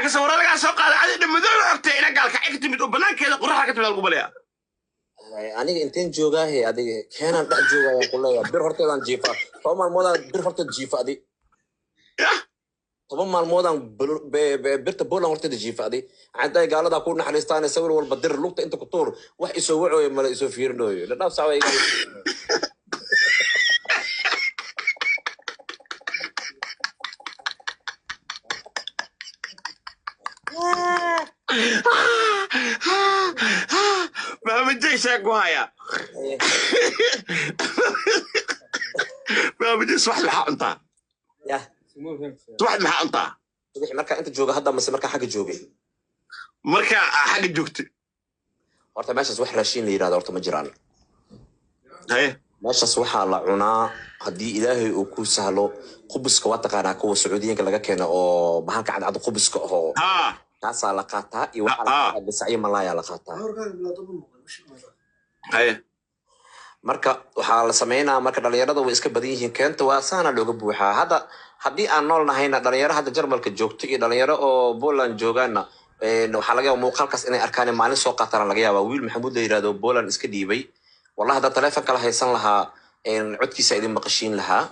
ka sawirada laga soo qaaday adii madow artay ina gaalka xigta mid oo banaankeeda qoraxda ka timid lagu balaya aniga inteen joogaa he adiga keenan dhex joogaa ku leeyahay bir horteedan jiifa toban maalmoodaan bir horteed jiifa adi toban maalmoodaan birta boolan horteeda jiifa adi cadday gaalada ku naxariistaan sawir walba dir lugta inta ku tuur wax isoo wacooyo mala isoo fiirinayo dhadhaaf saawa iga ما بدي شاكوها ما بدي صبح لها انت يا صبح لها انت marka inta jooga hadda mase marka xagga joogay marka xagga joogtay horta meeshaas wax raashin la yiraahdo horta ma jiraan haye meeshaas waxaa la cunaa haddii ilaahay uu ku sahlo qubuska waa taqaanaa kuwa sacuudiyiinka laga keeno oo bahalka cadcad qubuska ahoo kaasaa la qaataa iyo waxaa bisacyo malaaya la qaataa haye marka waxaa la sameynaa marka dhalinyarada way iska badan yihiin keenta waa saana looga buuxaa hadda haddii aan nool nahayna dhalinyaro hadda jarmalka joogto iyo dhalinyaro oo Poland joogaana waxaa laga yaabaa muuqaalkaas inay arkaan maalin soo qaataan laga yaabaa wiil maxamuud la yiraahdo Poland iska dhiibay wallahi hadda telefoon kala haysan lahaa codkiisa idin maqashiin lahaa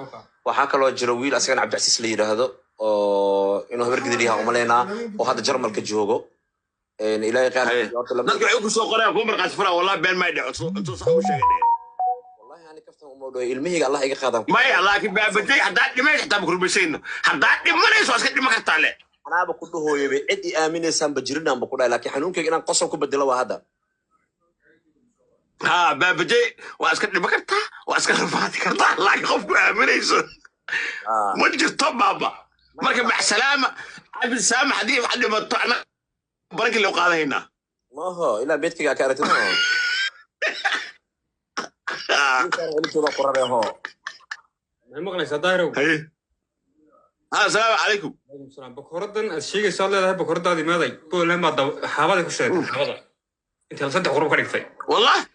waxaa kaloo jira wiil asagana Cabdicasiis la yiraahdo oo inuu habar gidiriyaha u maleynaa oo hadda jarmalka joogo ilaahay qaar dadku waxay ku soo qoreen ku marqaas fara wallahi been ma dhaco intuu sax u sheegay ilmihii Allah iga qaadan maya laakiin baabajay haddaa dhimays xitaa makurbayshayno haddaa dhimanayso iska dhima kartaa le anaaba ku dhahooyaba cid i aaminaysaan bajirinaan ba ku dhahay laakiin xanuunkayga inaan qosol ku bedelo waa hadda ha baabajay waa iska dhima kartaa waa iska rafaati kartaa laakiin qofku aaminayso ma jirto baaba marka maxsalaama cabdi saamax haddii wax dhimato ana baranki loo qaadahaynaa maaho ilaa beedkayga ka aragtid السلام عليكم. السلام بكرة الشيء صار له بكرة هذه ماذا يقول لما حاول يخش حاضر أنت صدق غروب كريم في والله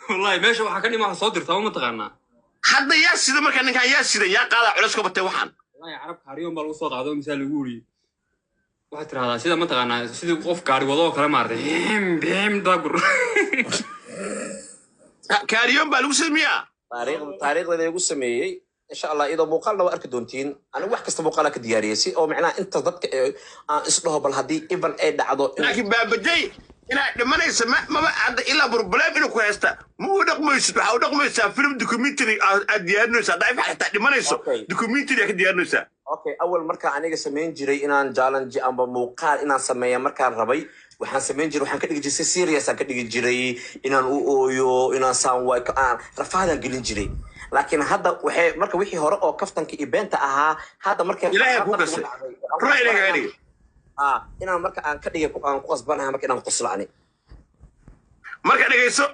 والله ماشي وحكاني مع صادر تمام تغنى حد ياسد ما كان ياسد يا قال علاسكم بتوحن والله يعرف كاريوم بالوسط هذا مثال يقولي واحد هذا سيدا ما تغنى سيدا قف كاري وضوء كلام عارف بهم دبر كاريوم بالوسمية taariikhda lagu sameeyay insha Allah idoo muuqaalna waa arki doontiin anigu wax kasta muuqaala ka diyaariyay oo macnaa inta dadka aan isdhaho bal hadii even ay dhacdo laakiin baabajay ina dhimanaysa ma hadda ila problem inuu ku haysta muu dhaqmaysid waxa uu dhaqmaysaa film documentary aad diyaarinaysaa daaif xataa dhimanayso documentary ka diyaarinaysaa okay awal marka aniga sameyn jiray inaan challenge amba muuqaal inaan sameeyo markaan rabay waxaan sameyn jiray waxaan ka dhigi jiray serious aan ka dhigi jiray inaan u ooyo inaan soundway aan rafaadan gelin jiray laakiin hadda waxay marka wixii hore oo kaftanka ibeenta ahaa hadda marka ilaahay ku qasay ilaahay inaan marka aan ka dhigay aan ku qasbanahay marka inaan qoslaani marka dhigayso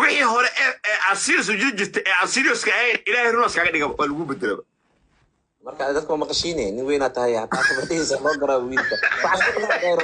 wixii hore ee asir soo jirtay ee asirios ka ahayn ilaahay runas kaga dhiga waa lagu bedelay marka dadku ma qashiinay nin weyn tahay hataa ka badiyay loo garaa wiilka waxaan ku dhahay